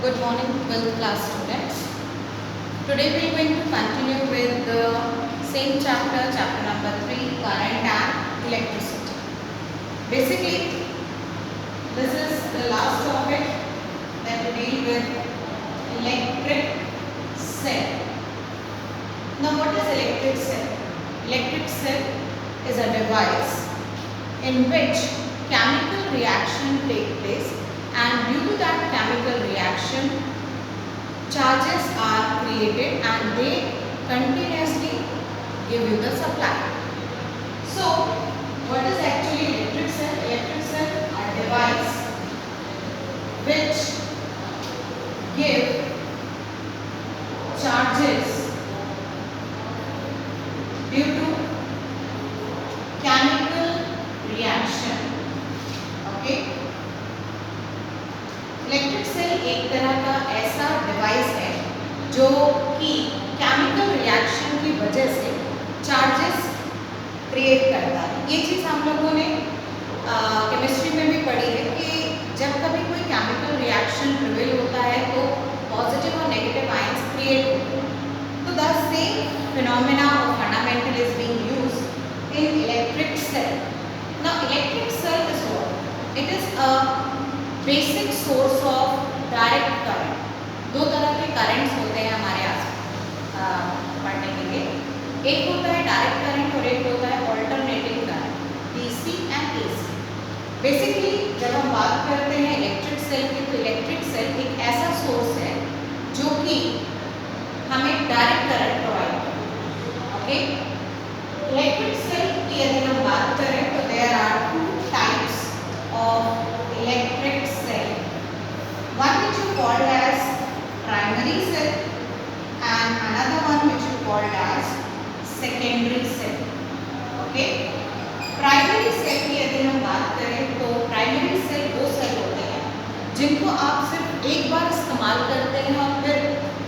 Good morning, 12th class students. Today we are going to continue with the same chapter, chapter number 3, current and electricity. Basically, this is the last topic that we deal with, electric cell. Now what is electric cell? Electric cell is a device in which chemical reaction take place, and due to that chemical reaction charges are created and they continuously give you the supply. So what is actually electric cell? Electric cell are a device which give charges due to chemical reaction. Okay, electric cell एक तरह का ऐसा device है जो कि chemical reaction की वजह से चार्जेस क्रिएट करता है। ये चीज़ हम लोगों ने केमिस्ट्री में भी पढ़ी है कि जब कभी कोई केमिकल रिएक्शन प्रिवेल होता है तो पॉजिटिव और नेगेटिव आयंस क्रिएट होते हैं। तो द सेम फिनोमेना और fundamental is being used in electric cell. Now electric cell is what? It is a basic source of direct current. दो तरह के करंट्स होते हैं हमारे आस पढ़ने के लिए। एक होता है डायरेक्ट करंट और एक होता है alternating current, DC and AC. Basically जब हम बात करते हैं इलेक्ट्रिक सेल की, तो इलेक्ट्रिक सेल एक ऐसा सोर्स है जो कि हमें डायरेक्ट करंट प्रोवाइड करता है। ओके, इलेक्ट्रिक सेल की यदि हम बात करें तो there are two types of electric cell, one which you called as primary cell and another one which you called as secondary cell. Okay, primary cell की यदि हम बात करें तो primary cell वो सेल होते हैं जिनको आप सिर्फ एक बार इस्तेमाल करते हैं और फिर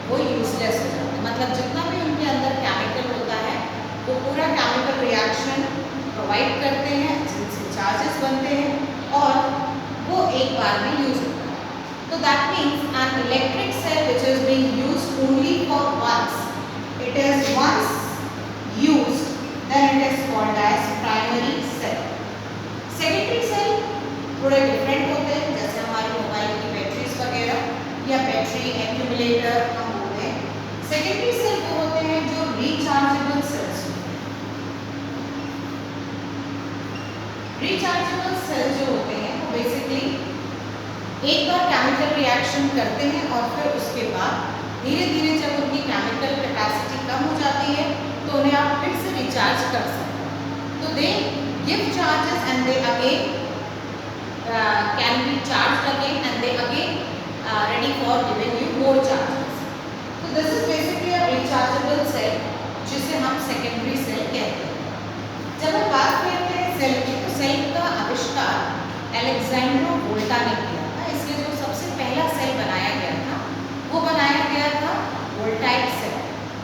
वो यूजलेस हो जाते हैं। मतलब जितना भी उनके अंदर केमिकल होता है वो पूरा केमिकल रिएक्शन प्रोवाइड करते हैं जिनसे चार्जेस बनते हैं और वो एक बार में यूज होता है। तो that means an electric cell which is being used only for once, it is once used, then it is called as primary cell. Secondary cell थोड़े डिफरेंट होते हैं, जैसे हमारे मोबाइल की बैटरीज वगैरह या बैटरी एक्यूमुलेटर हम बोलते हैं। सेकेंडरी सेल वो होते हैं जो रिचार्जेबल सेल्स होते हैं। रिचार्जेबल सेल जो होते हैं वो बेसिकली एक बार केमिकल रिएक्शन करते हैं और फिर उसके बाद धीरे धीरे जब उनकी केमिकल कैपेसिटी कम हो जाती है तो उन्हें आप फिर से रिचार्ज कर सकते हैं। तो they give charges and they again can be charge again and they again ready for giving you more charges. तो this is basically a rechargeable cell जिसे हम सेकेंडरी सेल कहते हैं। जब हम बात करते हैं सेल की, तो सेल का आविष्कार अलेक्जेंड्रो वोल्टा ने किया था। इसलिए जो सबसे पहला सेल बनाया गया था वो बनाया गया था वोल्टाइक सेल।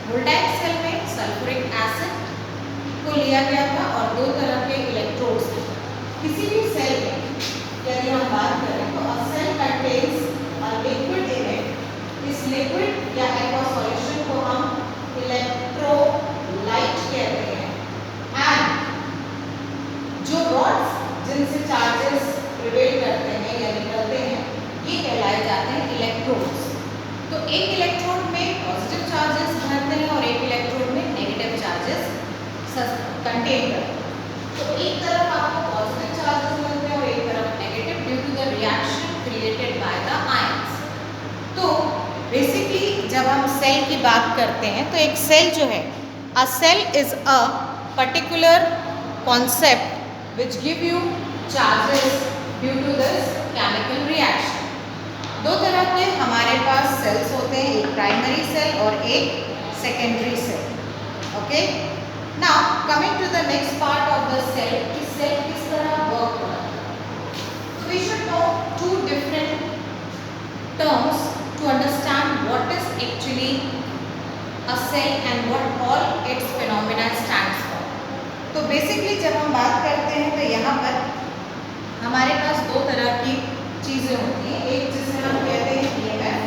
वोल्टाइक सेल में सल्फ्यूरिक एसिड को लिया गया था और दो तरह के इलेक्ट्रोड्स थे। किसी भी सेल में यदि हम बात करें तो a cell contains a liquid in it. इस लिक्विड या एक्वा सॉल्यूशन को हम इलेक्ट्रोलाइट कहते हैं एंड जो रॉड्स जिनसे चार्जेस प्रिवेल करते हैं या निकलते हैं ये कहलाए जाते हैं इलेक्ट्रोड्स। तो एक इलेक्ट्रोड में पॉजिटिव चार्जेस भरते हैं और एक इलेक्ट्रोड में नेगेटिव चार्जेस कंटेन करते हैं। तो एक तरफ आपको पॉजिटिव चार्जेस मिलते हैं और एक तरफ negative due to the reaction created by the ions. So basically जब हम सेल की बात करते हैं तो एक सेल जो है, a cell is a particular concept which give you charges due to this chemical reaction. दो तरह के हमारे पास सेल्स होते हैं, एक प्राइमरी सेल और एक secondary cell. Okay, now coming to the next part of the cell कि सेल किस तरह वर्क करता है। तो we should know two different terms to understand what is actually a cell and what all its phenomena stands for. So basically जब हम बात करते हैं तो यहाँ पर हमारे पास दो तरह की चीज़ें होती हैं। एक जिसे हम कहते हैं EMF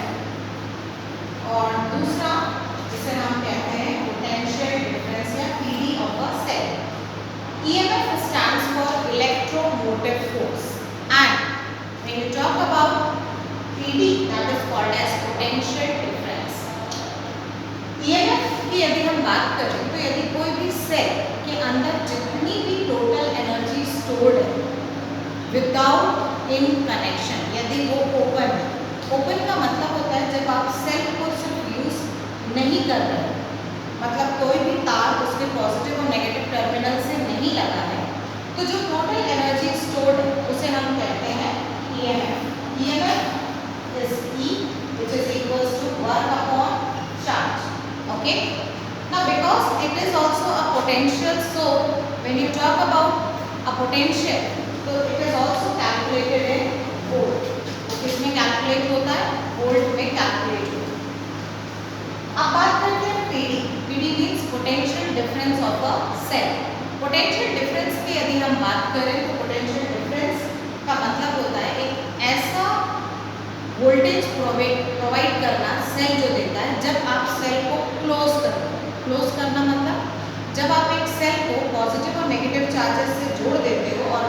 विदाउट इन कनेक्शन, यदि वो ओपन है। ओपन का मतलब होता है जब आप सेल को सिर्फ यूज नहीं कर रहे, मतलब कोई भी तार उसके पॉजिटिव और नेगेटिव टर्मिनल से नहीं लगा है, तो जो टोटल एनर्जी स्टोर्ड है उसे हम कहते हैं EMF. EMF is E, which is equals to work upon charge. Okay. Now because it is also a potential, so when you talk about a potential, so it is also calculated in volt. किसमें calculate होता है? Volt में calculate होता है। अब बात करते हैं PD. PD means potential difference of a cell. Potential difference की यदि हम बात करें तो पोटेंशियल डिफरेंस का मतलब होता है एक ऐसा वोल्टेज प्रोवाइड करना सेल जो देता है जब आप सेल को क्लोज करते हो। क्लोज करना मतलब जब आप एक सेल को पॉजिटिव और नेगेटिव चार्जेस से जोड़ देते हो और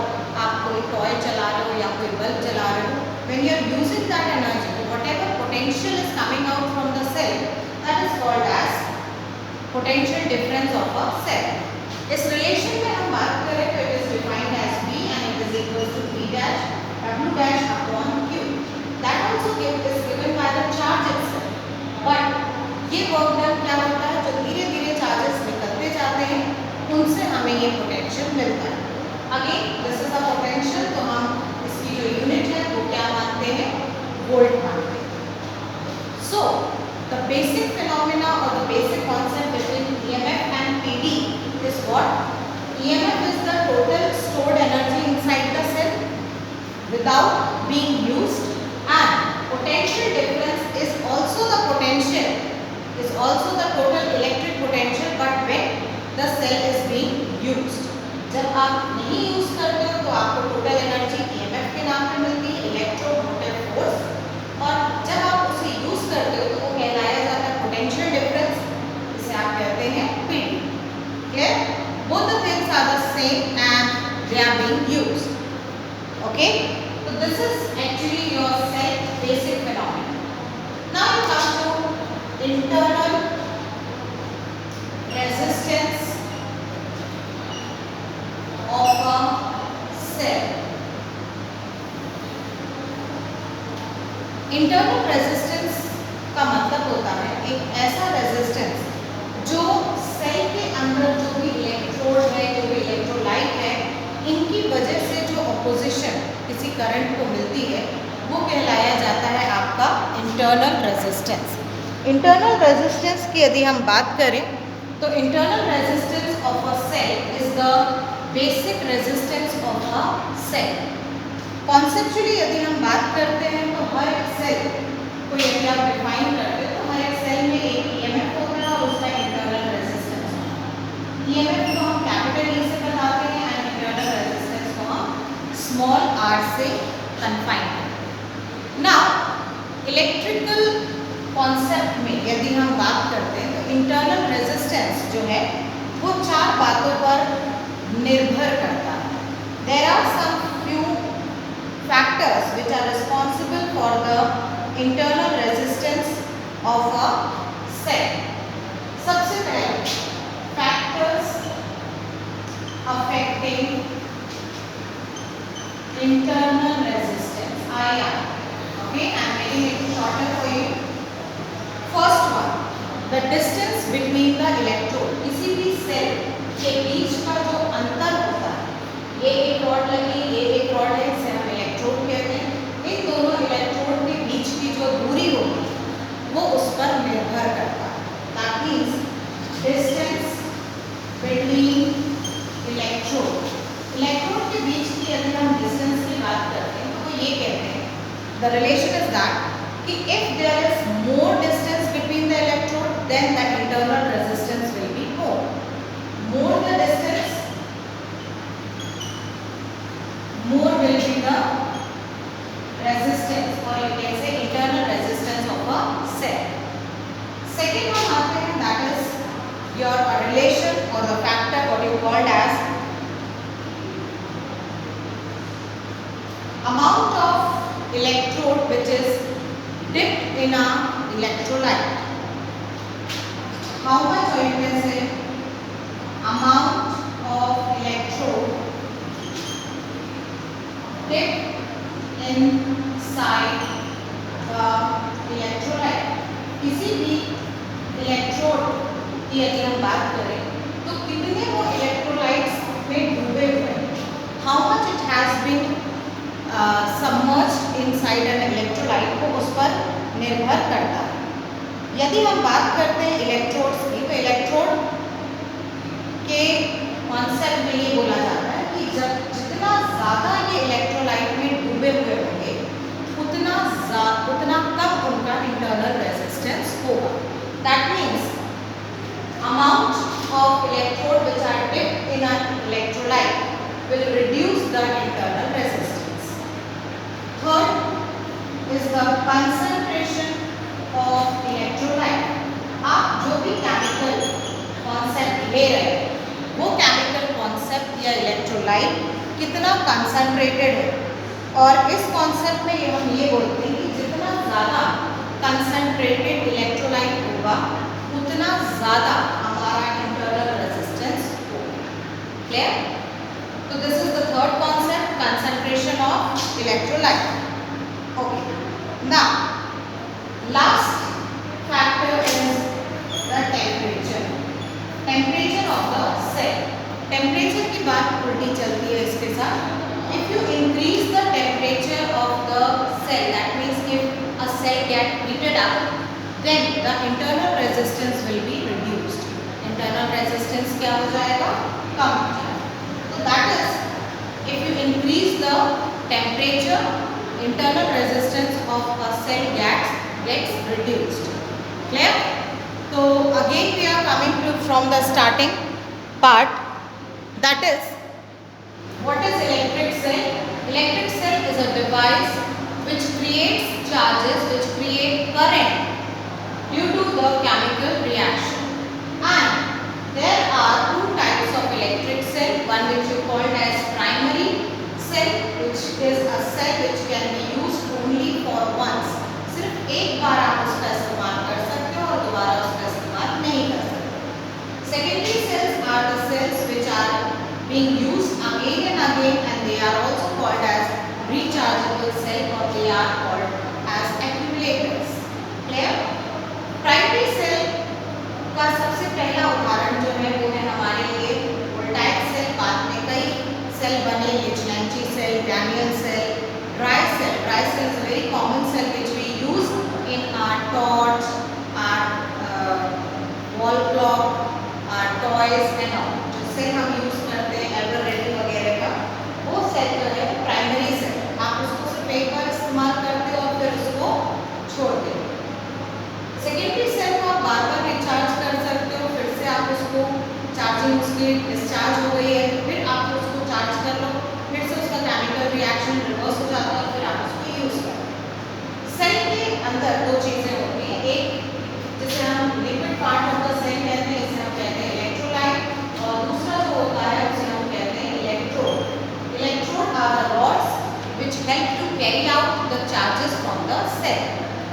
आप कोई टॉय चला रहे हो या कोई बल्ब चला रहे हो, when you are using that energy, whatever potential is coming out from the cell, that is called as potential difference of a cell. इस रिलेशन में हम बात करें तो it is defined as V and it is equal to V dash W dash upon Q. That also is given by the charge itself. But ये work done क्या होता है, जो धीरे धीरे चार्जेस निकलते जाते हैं उनसे हमें ये पोटेंशियल मिलता है। Again this is a potential, तो हम इसकी जो यूनिट है वो क्या मानते हैं? वोल्ट मानते हैं। सो द बेसिक फिनोमेना और the basic concept between EMF and PD is what? EMF is the total stored energy inside the cell without being used, and potential difference is also the potential, is also the total electric potential, but when the cell is being used. जब आप नहीं use करते हो तो आपको total energy EMF के नाम पे मिलती है, इलेक्ट्रोमोटिव फोर्स, और जब आप उसे यूज करते हो तो वो कहलाया जाता है पोटेंशियल डिफरेंस, जिसे आप कहते हैं PD. Clear? Both the things are the same and they are being used. Okay? So this is actually your cell basic phenomenon. Now you come to internal resistance of a cell. Internal resistance का मतलब होता है एक ऐसा resistance जो cell के अंदर जो भी इलेक्ट्रोड है, जो भी इलेक्ट्रोलाइट है, इनकी वजह से जो ऑपोजिशन किसी करंट को मिलती है वो कहलाया जाता है आपका इंटरनल रेजिस्टेंस. इंटरनल रेजिस्टेंस की यदि हम बात करें तो internal resistance of a cell is the basic resistance of a cell. Conceptually यदि हम बात करते हैं तो हर एक सेल को यदि आप डिफाइन करते हैं तो हर एक सेल में एक EMF होता है और उसका इंटरनल रेजिस्टेंस होता है. EMF को हम कैपिटल E से बताते हैं एंड इंटरनल रेजिस्टेंस को हम स्मॉल r से कन्फाइन करते हैं. नाउ इलेक्ट्रिकल कॉन्सेप्ट में यदि हम बात करते हैं तो इंटरनल रेजिस्टेंस जो है वो चार बातों पर निर्भर करता है. There are some few factors which are responsible for the internal resistance of a cell. सबसे पहले factors affecting internal resistance, IR. Okay, I am making it shorter for you. First one, the distance between the electrode. किसी भी cell के बीच का जो अंतर होता है, ये एक रॉड लगी, ये एक रॉड है, इसे हम इलेक्ट्रोड कहते हैं. इन दोनों इलेक्ट्रोड के बीच की जो दूरी होगी वो उस पर निर्भर करता है. That means distance between electrode. Electrode के बीच की यदि हम डिस्टेंस की बात करते हैं तो ये कहते हैं द रिलेशन इज दैट कि if there is more distance between the electrode then the internal resistance will be more. More the distance, more will be the resistance, or you can say internal resistance of a cell. Second one आते हैं, that is your relation or the factor what you called as amount of electrode which is dipped in a electrolyte. How much, or you can say amount of electrode dipped inside the electrolyte. किसी भी electrode की यदि हम बात करें तो कितने वो इलेक्ट्रोलाइट्स में डूबे हुए हैं, how much it has been submerged inside an electrolyte को उस पर निर्भर करता है। यदि हम बात करते हैं इलेक्ट्रोड्स की, तो इलेक्ट्रोड के कॉन्सेप्ट में ये बोला जाता है कि जब जितना ज़्यादा ये इलेक्ट्रोलाइट में डूबे हुए होंगे उतना कम उनका इंटरनल रेजिस्टेंस होगा। That means amount of electrode which are dipped in an electrolyte will reduce the internal resistance. Third is the concentration of electrolyte. आप जो भी केमिकल कॉन्सेप्ट ले रहे हैं वो केमिकल कॉन्सेप्ट या इलेक्ट्रोलाइट कितना कंसंट्रेटेड है, और इस कॉन्सेप्ट में हम ये बोलते हैं कि जितना ज़्यादा कंसंट्रेटेड इलेक्ट्रोलाइट होगा उतना ज़्यादा हमारा इंटरनल रेजिस्टेंस होगा। क्लियर? तो this is the third concept, concentration of electrolyte. Okay, now last factor is the temperature. Temperature of the cell. Temperature की बात उल्टी चलती है इसके साथ। If you increase the temperature of the cell, that means if a cell get heated up, then the internal resistance will be reduced. Internal resistance क्या हो जाएगा? कम हो जाएगा। So that is, if you increase the temperature, internal resistance of a cell gets reduced. Clear? So again we are coming to from the starting part. That is, what is electric cell? Electric cell is a device which creates charges, which create current due to the chemical reaction. And there are two types of electric cell, one which you called as primary cell, which is a cell which can be used only for once. सिर्फ एक बार आप उसका इस्तेमाल कर सकते हो और दोबारा उसका इस्तेमाल नहीं कर सकते। Secondary cells are the cells which are being used again and again, and they are also called as rechargeable cell, or they are called as accumulators. Clear? Primary cell का सबसे पहला उदाहरण जो है वो है हमारे लिए वोल्टाइक सेल। बाद में कई सेल बने, Leclanche cell, Daniel cell, dry cell. Dry cell is a very common cell which we use in our torch, our wall clock, our toys and all. जो सेल हम यूज करते हैं ever ready वगैरह का, वो cell जो है primary cell. आप उसको सिर्फ एक बार इस्तेमाल करते हो और फिर उसको छोड़ देते हो। सेकेंडरी सेल को आप बार बार रिचार्ज कर सकते हो, फिर से आप उसको चार्जिंग उसकी डिस्चार्ज हो गई है, फिर आप उसको चार्ज कर लो, फिर से उसका केमिकल रिएक्शन रिवर्स हो जाता है और फिर आप उसको यूज करो। सेल के अंदर दो चीज़ें होती हैं, एक जिसे हम liquid part of the cell कहते हैं, इसे हम कहते हैं इलेक्ट्रोलाइट, और दूसरा जो होता है उसे हम कहते हैं electrode. Electrode are the rods which help to carry out the charges from the cell.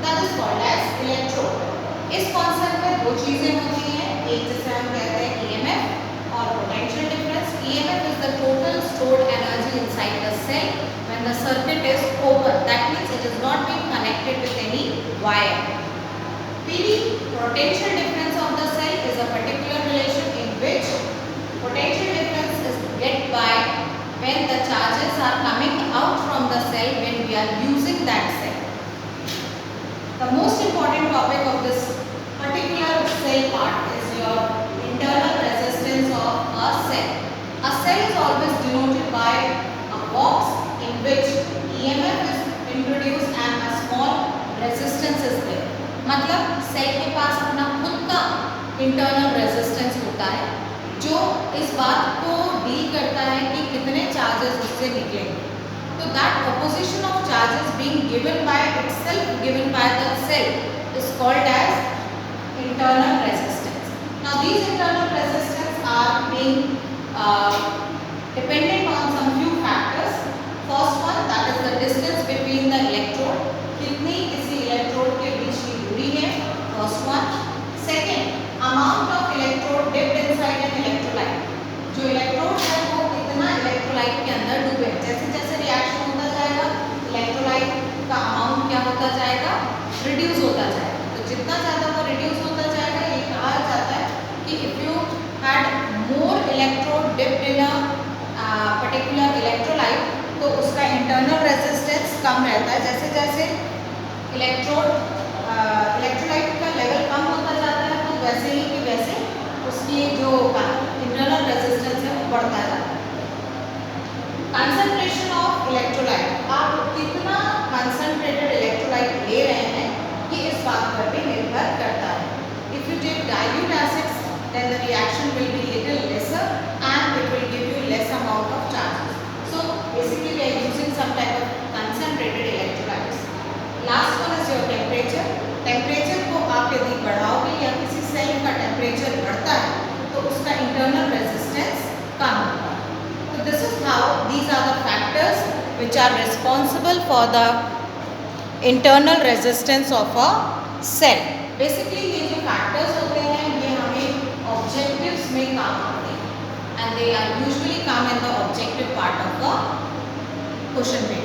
That is called as electrode. इस कॉन्सेप्ट में दो चीजें होती हैं, एक जिसे हम कहते हैं EMF और potential difference. EMF is the total stored energy inside the cell when the circuit is open. That means it is not being connected with any wire. PD, potential difference of the cell, is a particular relation in which potential difference is get by when the charges are coming out from the cell when we are using that cell. The most important topic of this particular cell part is your internal resistance of a cell. A cell is always denoted by a box in which EMF is introduced and a small resistance is there. मतलब cell के पास अपना खुद का internal resistance होता है जो इस बात को डील करता है कि कितने चार्जेस उससे निकलेंगे। तो that opposition of charges being given by itself, given by the cell, is called as internal resistance. Now these internal resistance are being dependent on some few factors. First one, that is the distance between the electrode. कितनी किसी electrode के बीच की दूरी है, first one. Second, amount of electrode dipped inside an electrolyte. जो electrode है वो कितना इलेक्ट्रोलाइट के अंदर डूबे, जैसे जैसे रिएक्शन होता होता जाएगा, रिड्यूस होता जाएगा। तो जितना ज़्यादा वो रिड्यूस होता जाएगा, ये कहा जाता है कि if you had more electrode dipped in a particular electrolyte, तो उसका इंटरनल रेजिस्टेंस कम रहता है। जैसे जैसे इलेक्ट्रोलाइट का लेवल कम होता जाता है, तो वैसे ही कि वैसे उसकी जो इंटरनल रेजिस्टेंस है वो बढ़ता जाता है। कंसंट्रेशन ऑफ इलेक्ट्रोलाइट, आप कितना कंसंट्रेटेड इलेक्ट्रोलाइट ले रहे हैं, ये इस बात पर भी निर्भर करता है। If you take dilute acids, then the reaction will be little lesser and it will give you less amount of charges. So basically we are using some type of concentrated electrolytes. Last one is your temperature. Temperature को आप यदि बढ़ाओगे या किसी cell का temperature बढ़ता है, तो उसका इंटरनल रेजिस्टेंस कम होगा। So this is how these are the factors which are responsible for the internal resistance of a cell. Basically ये जो factors होते हैं, ये हमें objectives में काम आते हैं and they are usually come in the objective part of the question paper.